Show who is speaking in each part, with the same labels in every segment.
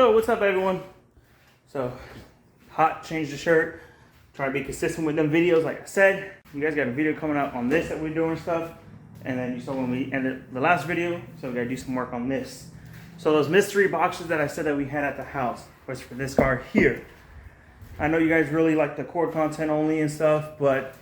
Speaker 1: Yo, what's up everyone? So, hot, changed the shirt. Trying to be consistent with them videos like I said. You guys got a video coming out on this that we're doing stuff. And then you saw when we ended the last video, so we gotta do some work on this. So those mystery boxes that I said that we had at the house was for this car here. I know you guys really like the core content only and stuff, but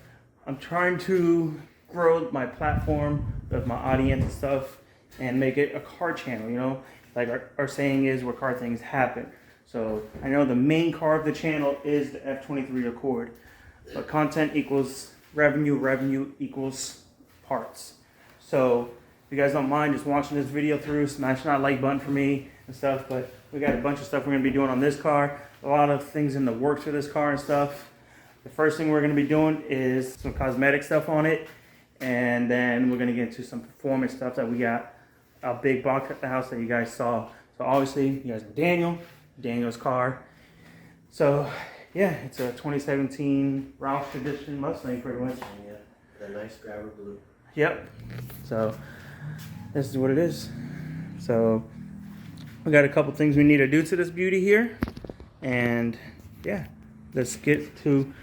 Speaker 1: I'm trying to grow my platform of my audience and stuff and make it a car channel, you know? Like our saying is where car things happen. So I know the main car of the channel is the F23 Accord, but content equals revenue, revenue equals parts. So if you guys don't mind just watching this video through, smashing that like button for me and stuff, but we got a bunch of stuff we're gonna be doing on this car, a lot of things in the works for this car and stuff. The first thing we're gonna be doing is some cosmetic stuff on it, and then we're gonna get into some performance stuff that we got a big box at the house that you guys saw. So obviously you guys know Daniel's car. So yeah, it's a 2017 Roush Edition Mustang pretty much.
Speaker 2: Yeah, the nice grabber blue.
Speaker 1: Yep. So this is what it is. So we got a couple things we need to do to this beauty here. And yeah, let's get to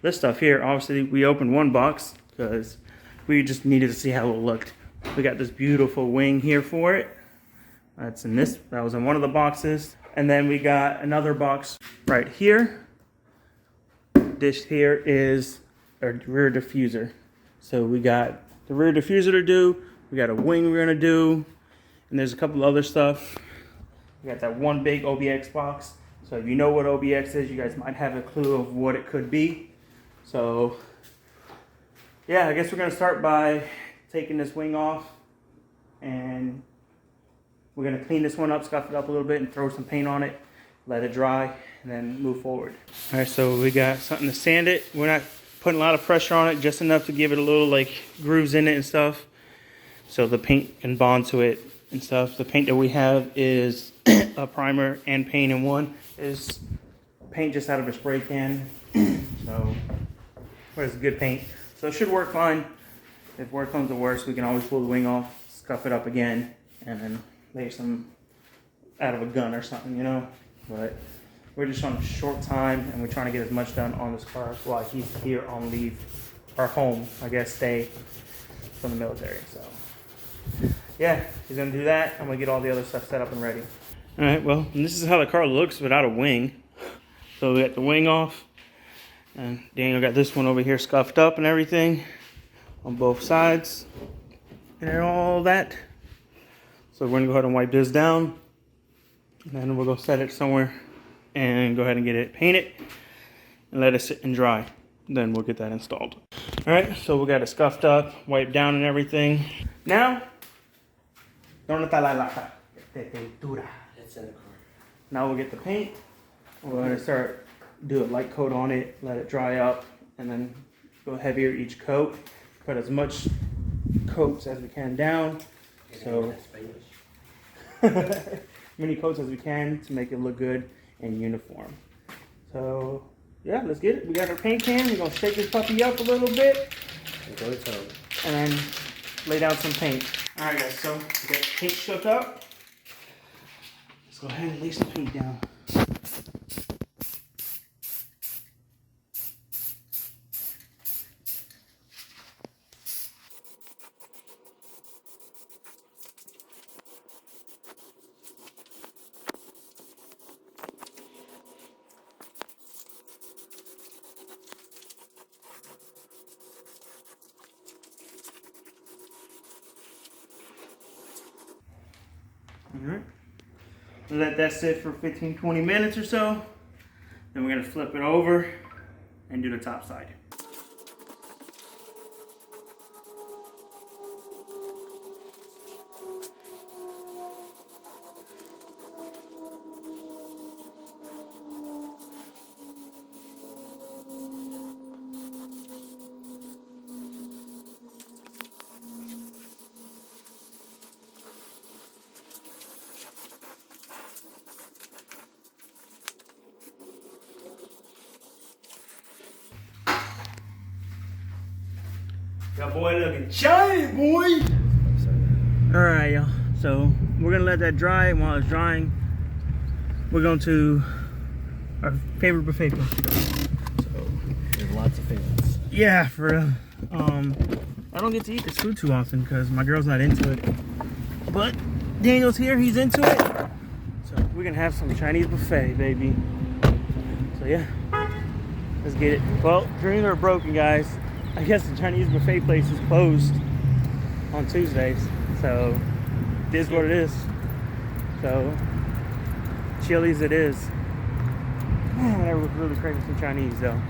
Speaker 1: this stuff here. Obviously we opened one box because we just needed to see how it looked. We got this beautiful wing here for it. That's in this, that was in one of the boxes. And then we got another box right here. This here is a rear diffuser. So we got the rear diffuser to do. We got a wing we're gonna do. And there's a couple other stuff. We got that one big OBX box. So if you know what OBX is, you guys might have a clue of what it could be. So yeah, I guess we're gonna start by taking this wing off, and we're gonna clean this one up, scuff it up a little bit, and throw some paint on it, let it dry, and then move forward. All right, so we got something to sand it. We're not putting a lot of pressure on it, just enough to give it a little like grooves in it and stuff, so the paint can bond to it and stuff. The paint that we have is a primer and paint in one. Is paint just out of a spray can, so but it's good paint, so it should work fine. If worst comes to worst, we can always pull the wing off, scuff it up again, and then lay some out of a gun or something, you know. But we're just on a short time, and we're trying to get as much done on this car while he's here on leave, or home, I guess, stay from the military. So yeah, he's gonna do that. I'm gonna get all the other stuff set up and ready. All right, well, and this is how the car looks without a wing. So we got the wing off, and Daniel got this one over here scuffed up and everything on both sides and all that. So we're gonna go ahead and wipe this down, and then we'll go set it somewhere and go ahead and get it painted and let it sit and dry. Then we'll get that installed. All right, so we got it scuffed up, wiped down and everything. Now, ¿dónde está la lata de pintura?
Speaker 2: It's in the car.
Speaker 1: Now we'll get the paint. We're gonna start do a light coat on it, let it dry up, and then go heavier each coat. Put as much coats as we can down. So many coats as we can to make it look good and uniform. So yeah, let's get it. We got our paint can. We're gonna shake this puppy up a little bit, and then lay down some paint. All right, guys. So we got paint shook up. Let's go ahead and lay some paint down. Alright, let that sit for 15-20 minutes or so. Then we're going to flip it over and do the top side. Your boy looking shiny, boy. All right, y'all. So we're gonna let that dry. While it's drying, we're going to our favorite buffet place today. So,
Speaker 2: There's lots of favorites.
Speaker 1: yeah, for real. I don't get to eat this food too often because my girl's not into it. But Daniel's here, he's into it. So we're gonna have some Chinese buffet, baby. So yeah, let's get it. Well, dreams are broken, guys. I guess the Chinese buffet place is closed on Tuesdays. So it is what it is. So Chili's it is. Man, I was really craving some Chinese though.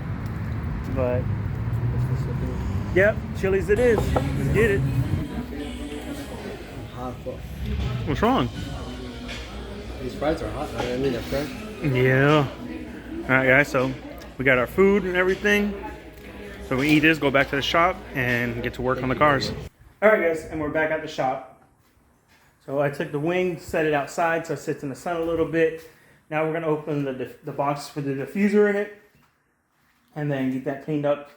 Speaker 1: But yep, Chili's it is. Let's get it.
Speaker 2: Hot fuck.
Speaker 1: What's wrong?
Speaker 2: These fries are hot. I mean, they're fresh.
Speaker 1: Yeah. All right, guys. So we got our food and everything. So we eat this, go back to the shop, and get to work on the cars. All right, guys, and we're back at the shop. So I took the wing, set it outside so it sits in the sun a little bit. Now we're gonna open the box for the diffuser in it, and then get that cleaned up,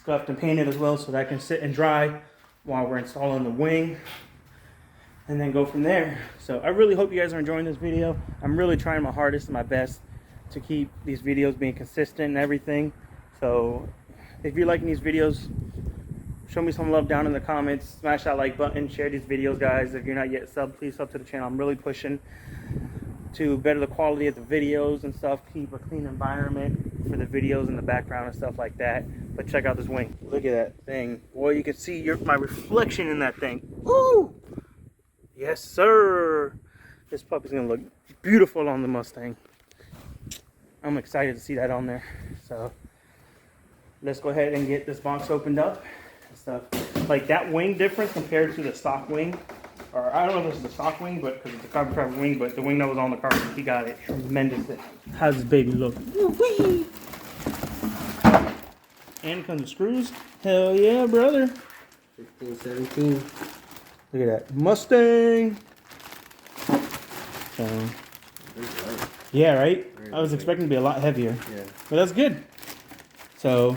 Speaker 1: scuffed and painted as well, so that can sit and dry while we're installing the wing, and then go from there. So I really hope you guys are enjoying this video. I'm really trying my hardest and my best to keep these videos being consistent and everything. So if you're liking these videos, show me some love down in the comments. Smash that like button, share these videos, guys. If you're not yet subbed, please sub to the channel. I'm really pushing to better the quality of the videos and stuff, keep a clean environment for the videos in the background and stuff like that. But check out this wing. Look at that thing. Boy, you can see my reflection in that thing. Woo! Yes, sir. This puppy's gonna look beautiful on the Mustang. I'm excited to see that on there. So let's go ahead and get this box opened up and stuff. Like that wing difference compared to the stock wing, or I don't know if this is the stock wing, but because it's a carbon fiber wing, but the wing that was on the car, he got it tremendously. How's this baby look? Woo-wee! And comes the screws. Hell yeah, brother.
Speaker 2: 15, 17.
Speaker 1: Look at that Mustang. So, yeah, right? I was expecting to be a lot heavier.
Speaker 2: Yeah.
Speaker 1: But that's good. So,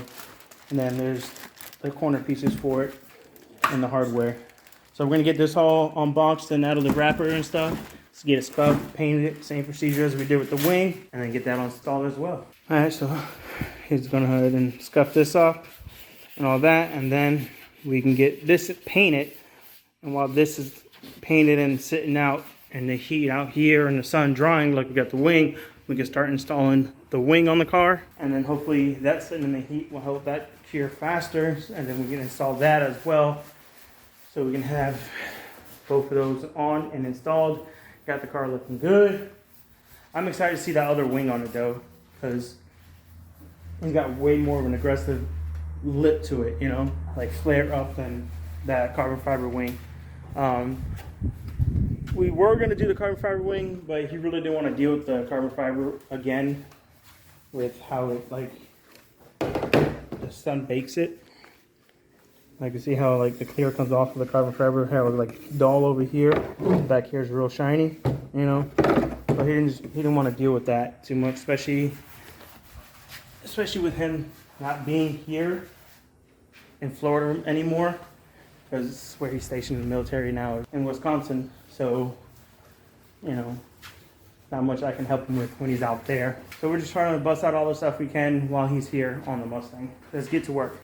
Speaker 1: and then there's the corner pieces for it and the hardware. So we're going to get this all unboxed and out of the wrapper and stuff. Let's get it scuffed, painted, same procedure as we did with the wing, and then get that installed as well. Alright, so he's going to go ahead and scuff this off and all that, and then we can get this painted. And while this is painted and sitting out in the heat out here in the sun drying, like we got the wing, we can start installing the wing on the car. And then hopefully that sitting in the heat will help that cure faster. And then we can install that as well. So we can have both of those on and installed. Got the car looking good. I'm excited to see that other wing on it though, because it's got way more of an aggressive lip to it, you know, like flare up than that carbon fiber wing. We were going to do the carbon fiber wing, but he really didn't want to deal with the carbon fiber again with how it, like, the sun bakes it. I can see how, like, the clear comes off of the carbon fiber, how it's, like, dull over here. Back here is real shiny, you know. But he didn't want to deal with that too much, especially with him not being here in Florida anymore, because it's where he's stationed in the military now in Wisconsin. So, you know, not much I can help him with when he's out there. So we're just trying to bust out all the stuff we can while he's here on the Mustang. Let's get to work.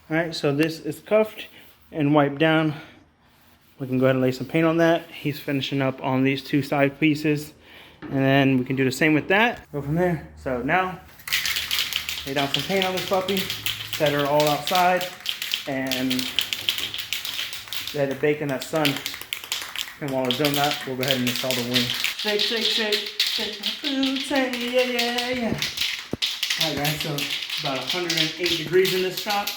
Speaker 1: All right, so this is cuffed and wiped down. We can go ahead and lay some paint on that. He's finishing up on these two side pieces. And then we can do the same with that. Go from there. So now, lay down some paint on this puppy. Set her all outside. And let it bake in that sun. And while we're doing that, we'll go ahead and install the wing. Shake, shake, shake. Shake my food, say yeah, yeah, yeah. Alright guys, so it's about 108 degrees in this shop.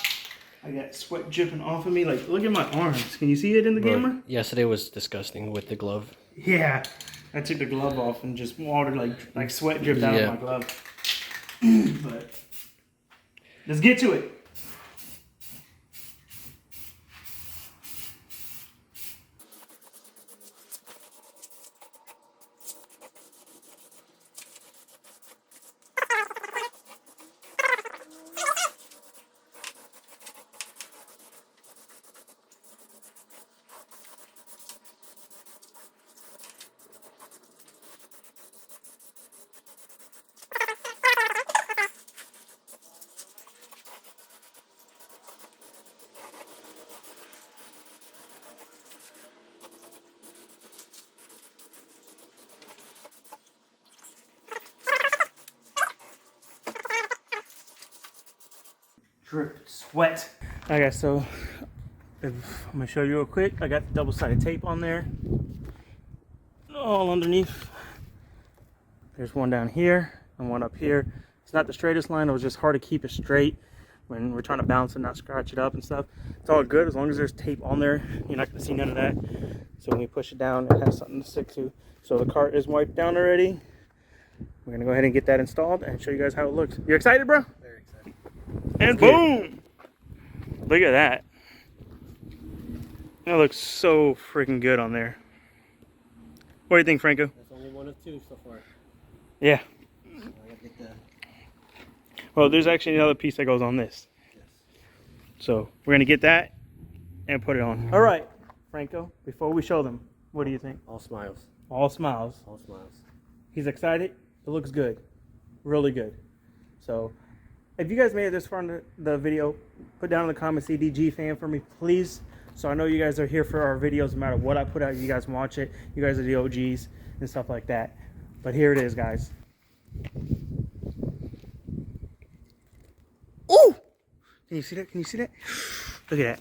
Speaker 1: I got sweat dripping off of me. Like, look at my arms. Can you see it in the camera?
Speaker 2: Yesterday was disgusting with the glove.
Speaker 1: Yeah. I took the glove off and just water, like sweat dripped out of my glove. But let's get to it. drip sweat. Okay, so I'm gonna show you real quick. I got the double-sided tape on there, all underneath. There's one down here and one up here. It's not the straightest line. It was just hard to keep it straight when we're trying to balance it, not scratch it up and stuff. It's all good as long as there's tape on there. You're not gonna see none of that. So when we push it down, it has something to stick to. So the cart is wiped down already. We're gonna go ahead and get that installed and show you guys how it looks. You excited, bro?
Speaker 2: Very excited.
Speaker 1: And boom! Look at that. That looks so freaking good on there. What do you think, Franco?
Speaker 2: That's only one of two so far.
Speaker 1: Yeah.
Speaker 2: I gotta get the...
Speaker 1: Well, there's actually another piece that goes on this.
Speaker 2: Yes.
Speaker 1: So we're gonna get that and put it on. All right, Franco, before we show them, what do you think?
Speaker 2: All smiles.
Speaker 1: All smiles.
Speaker 2: All smiles.
Speaker 1: He's excited. It looks good. Really good. So if you guys made it this far in the video, put down in the comments CDG fan for me, please. So I know you guys are here for our videos no matter what I put out. You guys watch it. You guys are the OGs and stuff like that. But here it is, guys. Ooh! Can you see that? Can you see that? Look at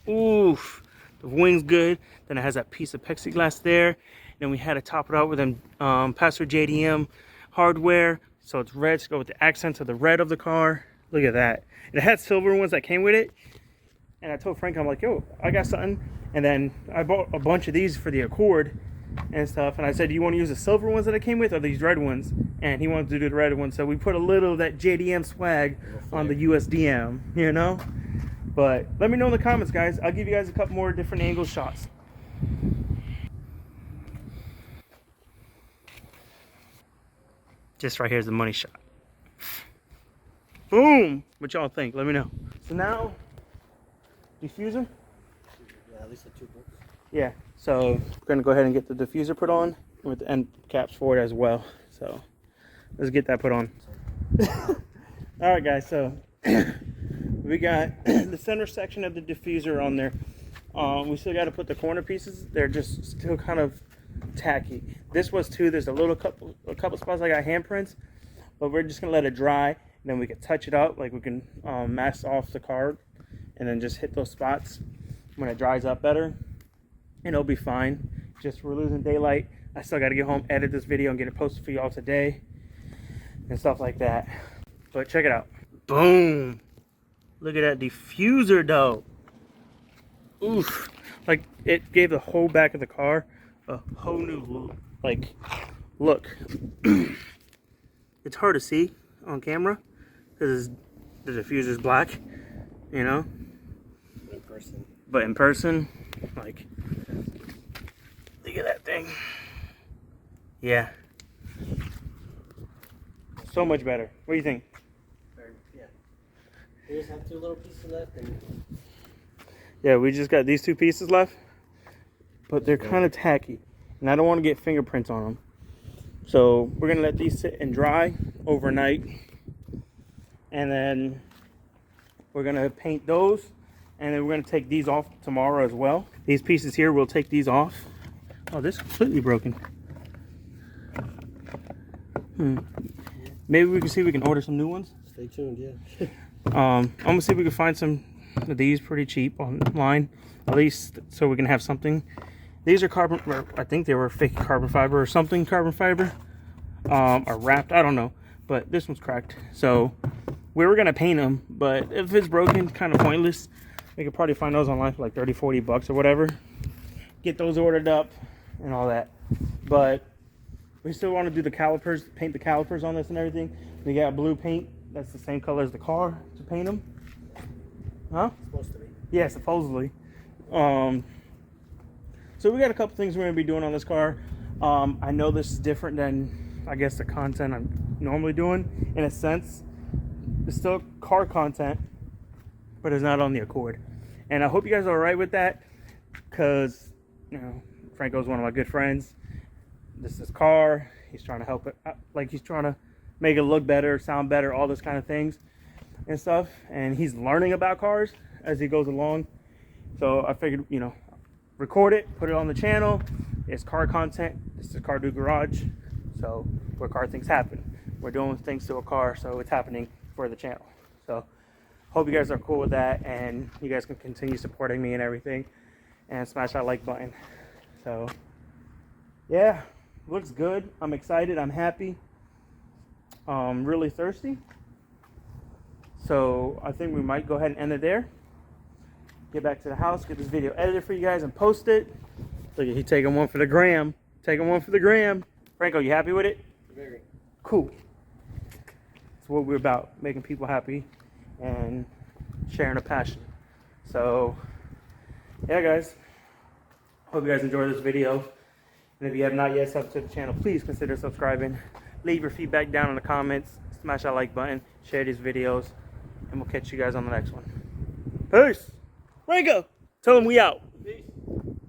Speaker 1: that. Oof. The wing's good. Then it has that piece of plexiglass there. Then we had to top it out with them Pastor JDM hardware. So it's red to go with the accents of the red of the car. Look at that. And it had silver ones that came with it. And I told Frank, I'm like, yo, I got something. And then I bought a bunch of these for the Accord and stuff. And I said, do you want to use the silver ones that I came with or these red ones? And he wanted to do the red ones. So we put a little of that JDM swag on the USDM, you know? But let me know in the comments, guys. I'll give you guys a couple more different angle shots. Just right here's the money shot. Boom! What y'all think? Let me know. So now, diffuser?
Speaker 2: Yeah, at least the 2 bolts.
Speaker 1: Yeah, so we're gonna go ahead and get the diffuser put on with the end caps for it as well. So let's get that put on. All right, guys, so we got the center section of the diffuser on there. We still got to put the corner pieces. They're just still kind of tacky. This was too. There's a couple spots I got handprints, but we're just gonna let it dry, and then we can touch it up. Like we can mask off the card, and then just hit those spots when it dries up better, and it'll be fine. Just we're losing daylight. I still got to get home, edit this video, and get it posted for y'all today, and stuff like that. But check it out. Boom! Look at that diffuser, though. Oof! Like it gave the whole back of the car a whole new look. It's hard to see on camera because the diffuser's black, you know.
Speaker 2: In person.
Speaker 1: But in person, like, look at that thing. Yeah. So much better. What do you think?
Speaker 2: Yeah. We just have 2 little pieces left. And...
Speaker 1: Yeah, we just got these 2 pieces left. But they're kind of tacky. And I don't want to get fingerprints on them. So we're going to let these sit and dry overnight. And then we're going to paint those. And then we're going to take these off tomorrow as well. These pieces here, we'll take these off. Oh, this is completely broken. Maybe we can see if we can order some new ones.
Speaker 2: Stay tuned, yeah.
Speaker 1: I'm going to see if we can find some of these pretty cheap online. At least so we can have something. These are carbon, or I think they were fake carbon fiber or something carbon fiber. Or wrapped, I don't know. But this one's cracked. So we were going to paint them. But if it's broken, kind of pointless. We could probably find those online for like 30, 40 bucks or whatever. Get those ordered up and all that. But we still want to do the calipers, paint the calipers on this and everything. We got blue paint. That's the same color as the car to paint them. Huh?
Speaker 2: Supposed to be.
Speaker 1: Yeah, supposedly. So we got a couple things we're going to be doing on this car. I know this is different than, I guess, the content I'm normally doing. In a sense, it's still car content, but it's not on the Accord. And I hope you guys are alright with that, because, you know, Franco's one of my good friends. This is his car. He's trying to help it, like he's trying to make it look better, sound better, all those kind of things and stuff. And he's learning about cars as he goes along. So I figured, you know, record it, put it on the channel. It's car content. This is Car Do Garage. So where car things happen. We're doing things to a car, so it's happening for the channel. So hope you guys are cool with that, and you guys can continue supporting me and everything, and smash that like button. So yeah, looks good. I'm excited. I'm happy. Really thirsty. So I think we might go ahead and end it there. Get back to the house, get this video edited for you guys, and post it. Look at, he taking one for the gram. Taking one for the gram. Franco, you happy with it?
Speaker 2: Very.
Speaker 1: Cool. That's what we're about, making people happy and sharing a passion. So yeah, guys, hope you guys enjoyed this video. And if you have not yet subbed to the channel, please consider subscribing. Leave your feedback down in the comments. Smash that like button. Share these videos. And we'll catch you guys on the next one. Peace. Franco, tell them we out.